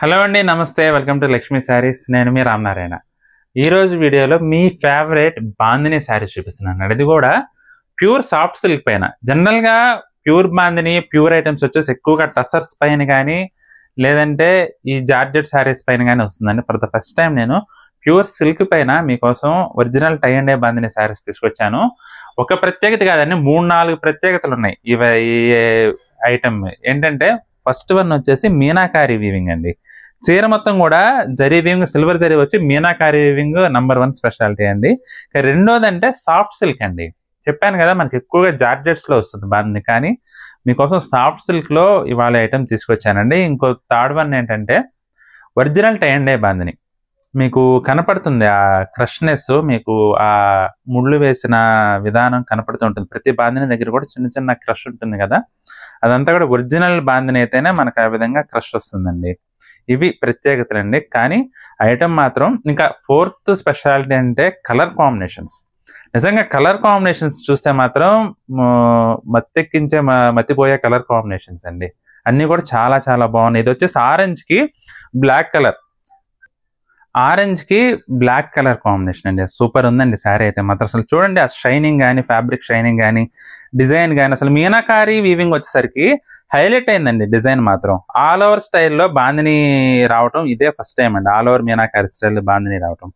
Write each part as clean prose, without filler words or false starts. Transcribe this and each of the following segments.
Hello అండి, నమస్తే. Welcome to Lakshmi saris. నేను మీ రామనారాయణ. ఈరోజు వీడియోలో మీ ఫేవరెట్ బాందిని శారీస్ చూపిస్తున్నాను. ఇది కూడా ప్యూర్ సాఫ్ట్ సిల్క్ పైన. జనరల్గా ప్యూర్ బాందిని, ప్యూర్ ఐటమ్స్ వచ్చేసి ఎక్కువగా టసర్స్ పైన కానీ లేదంటే ఈ జార్జెట్ శారీస్ పైన కానీ వస్తుందండి. ఫర్ ద ఫస్ట్ టైం నేను ప్యూర్ సిల్క్ పైన మీకోసం original tie and dye bandhani saris తీసుకొచ్చాను. ఒక ప్రత్యేకత కాదండి, 3-4 ప్రత్యేకతలు ఉన్నాయి ఈ ఐటమ్. ఏంటంటే ఫస్ట్ వన్ వచ్చేసి మీనాకారి వీవింగ్ అండి. చీర మొత్తం కూడా జరీ వీవింగ్, సిల్వర్ జరీ వచ్చి మీనాకారి వీవింగ్ నంబర్ 1 స్పెషాలిటీ అండి. రెండోది అంటే సాఫ్ట్ సిల్క్ అండి. చెప్పాను కదా మనకి ఎక్కువగా జార్జెట్స్ లో వస్తుంది బాందిని, కానీ మీకోసం సాఫ్ట్ సిల్క్ లో ఇవాళ ఐటమ్ తీసుకొచ్చానండి. ఇంకో థర్డ్ వన్ ఏంటంటే original tie and dye bandhani. మీకు కనపడుతుంది ఆ క్రష్నెస్, మీకు ఆ ముళ్ళు వేసిన విధానం కనపడుతూ ఉంటుంది. ప్రతి బాందిని దగ్గర కూడా చిన్న చిన్న క్రష్ ఉంటుంది కదా, అదంతా కూడా ఒరిజినల్ బాందిని అయితేనే మనకు ఆ విధంగా క్రష్ వస్తుందండి. ఇవి ప్రత్యేకతలు అండి. కానీ ఐటమ్ మాత్రం ఇంకా 4th స్పెషాలిటీ అంటే కలర్ కాంబినేషన్స్. నిజంగా కలర్ కాంబినేషన్స్ చూస్తే మాత్రం మత్తెక్కించే మత్తిపోయే కలర్ కాంబినేషన్స్ అండి. అన్నీ కూడా చాలా చాలా బాగున్నాయి. ఇది వచ్చేసి ఆరెంజ్ కి బ్లాక్ కలర్, ఆరెంజ్ కి బ్లాక్ కలర్ కాంబినేషన్ అండి. సూపర్ ఉందండి శారీ అయితే మాత్రం. అసలు చూడండి ఆ షైనింగ్ కానీ, ఫ్యాబ్రిక్ షైనింగ్ కానీ, డిజైన్ కానీ, అసలు మీనాకారి వీవింగ్ వచ్చేసరికి హైలైట్ అయిందండి. డిజైన్ మాత్రం ఆల్ ఓవర్ స్టైల్లో బాందిని రావటం ఇదే ఫస్ట్ టైం అండి. ఆల్ ఓవర్ మీనాకారి స్టైల్లో బాందిని రావటం.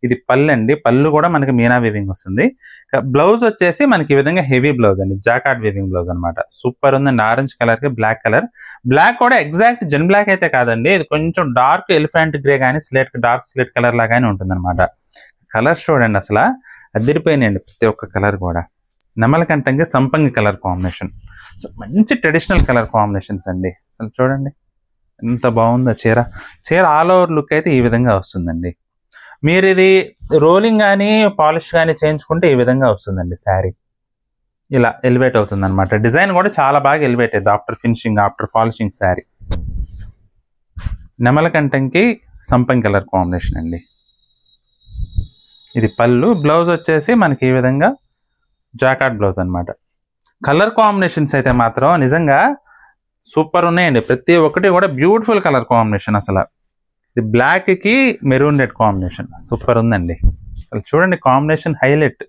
ఇది పళ్ళు అండి. పళ్ళు కూడా మనకి మీనా వీవింగ్ వస్తుంది. బ్లౌజ్ వచ్చేసి మనకి ఈ విధంగా హెవీ బ్లౌజ్ అండి, జాకార్డ్ వీవింగ్ బ్లౌజ్ అనమాట. సూపర్ ఉందండి. ఆరెంజ్ కలర్ కి బ్లాక్ కలర్. బ్లాక్ కూడా ఎగ్జాక్ట్ జెన్ బ్లాక్ అయితే కాదండి, ఇది కొంచెం డార్క్ ఎలిఫెంట్ గ్రే కానీ డార్క్ స్లేట్ కలర్ లాగానే ఉంటుంది అనమాట. కలర్స్ చూడండి అసలు అదిరిపోయినాయండి. ప్రతి ఒక్క కలర్ కూడా నెమలకంఠంగా సంపంగి కలర్ కాంబినేషన్. మంచి ట్రెడిషనల్ కలర్ కాంబినేషన్స్ అండి. అసలు చూడండి ఎంత బాగుందో చీర. చీర ఆల్ ఓవర్ లుక్ అయితే ఈ విధంగా వస్తుందండి. మీరు ఇది రోలింగ్ కానీ పాలిష్ కానీ చేయించుకుంటే ఈ విధంగా వస్తుందండి శారీ. ఇలా ఎలివేట్ అవుతుంది అనమాట. డిజైన్ కూడా చాలా బాగా ఎలివేట్ అయింది after finishing, after polishing sari. నెమలకంఠంకి సంపంగి కలర్ కాంబినేషన్ అండి. ఇది పళ్ళు. బ్లౌజ్ వచ్చేసి మనకి ఈ విధంగా జాకార్డ్ బ్లౌజ్ అనమాట. కలర్ కాంబినేషన్స్ అయితే మాత్రం నిజంగా సూపర్ ఉన్నాయండి. ప్రతి ఒక్కటి కూడా బ్యూటిఫుల్ కలర్ కాంబినేషన్. అసలు ఇది బ్లాక్ కి మెరూన్ రెడ్ కాంబినేషన్ సూపర్ ఉందండి. అసలు చూడండి కాంబినేషన్ హైలైట్.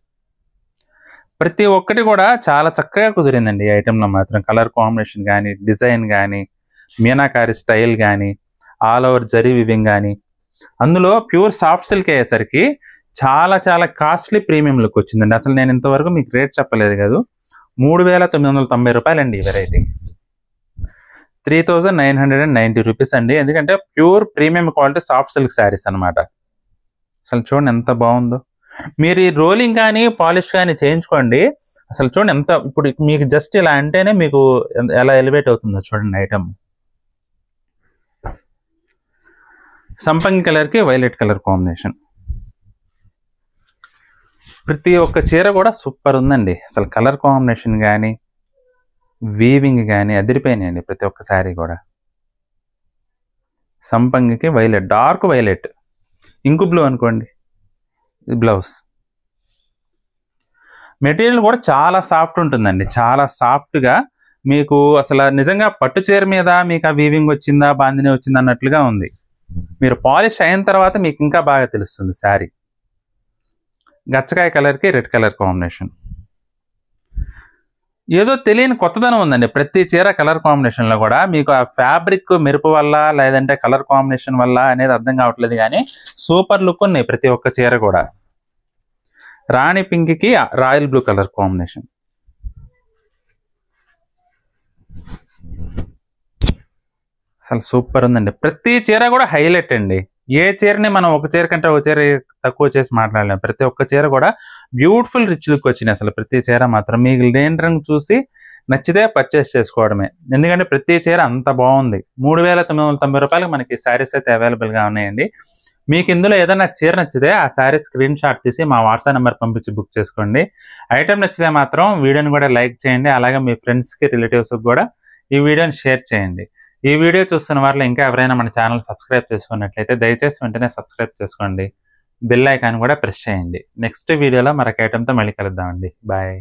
ప్రతి ఒక్కటి కూడా చాలా చక్కగా కుదిరిందండి ఈ ఐటెంలో మాత్రం. కలర్ కాంబినేషన్ కానీ, డిజైన్ కానీ, మీనాకారి స్టైల్ కానీ, ఆల్ ఓవర్ జరీ వివింగ్ కానీ, అందులో ప్యూర్ సాఫ్ట్ సిల్క్ అయ్యేసరికి చాలా చాలా కాస్ట్లీ ప్రీమియం లుక్ వచ్చిందండి. అసలు నేను ఇంతవరకు మీకు రేట్ చెప్పలేదు కదా. 3,990 రూపాయలండి ఈ వెరైటీ. 3,990 రూపీస్ అండి. ఎందుకంటే pure premium quality soft silk saris అనమాట. అసలు చూడండి ఎంత బాగుందో. మీరు ఈ రోలింగ్ కానీ పాలిష్ కానీ చేయించుకోండి. అసలు చూడండి ఎంత, ఇప్పుడు మీకు జస్ట్ ఇలా అంటేనే మీకు ఎలా ఎలివేట్ అవుతుందో చూడండి ఐటమ్. సంపంగి కలర్ కి వైలెట్ కలర్ కాంబినేషన్. ప్రతి ఒక్క చీర కూడా సూపర్ ఉందండి. అసలు కలర్ కాంబినేషన్ కానీ, వీవింగ్ కానీ అదిరిపోయినాయండి ప్రతి ఒక్క శారీ కూడా. సంపంగికి violet, dark violet, ink blue అనుకోండి బ్లౌజ్. మెటీరియల్ కూడా చాలా సాఫ్ట్ ఉంటుందండి. చాలా సాఫ్ట్గా మీకు అసలు నిజంగా పట్టు చీర మీద మీకు ఆ వీవింగ్ వచ్చిందా, బాందిని వచ్చిందా అన్నట్లుగా ఉంది. మీరు పాలిష్ అయిన తర్వాత మీకు ఇంకా బాగా తెలుస్తుంది శారీ. గచ్చకాయ కలర్కి రెడ్ కలర్ కాంబినేషన్. ఏదో తెలియని కొత్తదనం ఉందండి ప్రతి చీర కలర్ కాంబినేషన్లో కూడా. మీకు ఆ ఫ్యాబ్రిక్ మెరుపు వల్ల లేదంటే కలర్ కాంబినేషన్ వల్ల అనేది అర్థం కావట్లేదు, కానీ సూపర్ లుక్ ఉన్నాయి ప్రతి ఒక్క చీర కూడా. రాణి పింక్కి రాయల్ బ్లూ కలర్ కాంబినేషన్. అసలు సూపర్ ఉందండి. ప్రతి చీర కూడా హైలైట్ అండి. ఏ చీరని మనం ఒక చీర కంటే ఒక చీర తక్కువ చేసి మాట్లాడలేం. ప్రతి ఒక్క చీర కూడా బ్యూటిఫుల్ రిచ్ లుక్ వచ్చినాయి. అసలు ప్రతి చీర మాత్రం మీకు లేని రంగు చూసి నచ్చితే పర్చేస్ చేసుకోవడమే. ఎందుకంటే ప్రతి చీర అంత బాగుంది. 3,990 రూపాయలకు మనకి శారీస్ అయితే అవైలబుల్గా ఉన్నాయండి. మీకు ఇందులో ఏదైనా చీర నచ్చితే ఆ శారీ స్క్రీన్ షాట్ తీసి మా వాట్సాప్ నెంబర్ పంపించి బుక్ చేసుకోండి. ఐటమ్ నచ్చితే మాత్రం వీడియోని కూడా లైక్ చేయండి. అలాగే మీ ఫ్రెండ్స్కి, రిలేటివ్స్కి కూడా ఈ వీడియోని షేర్ చేయండి. ఈ వీడియో చూస్తున్న వాళ్ళు ఇంకా ఎవరైనా మన ఛానల్ సబ్స్క్రైబ్ చేసుకున్నట్లయితే దయచేసి వెంటనే సబ్స్క్రైబ్ చేసుకోండి. బెల్ ఐకాన్ కూడా ప్రెస్ చేయండి. నెక్స్ట్ వీడియోలో మరొక ఐటమ్తో మళ్ళీ కలుద్దామండి. బాయ్.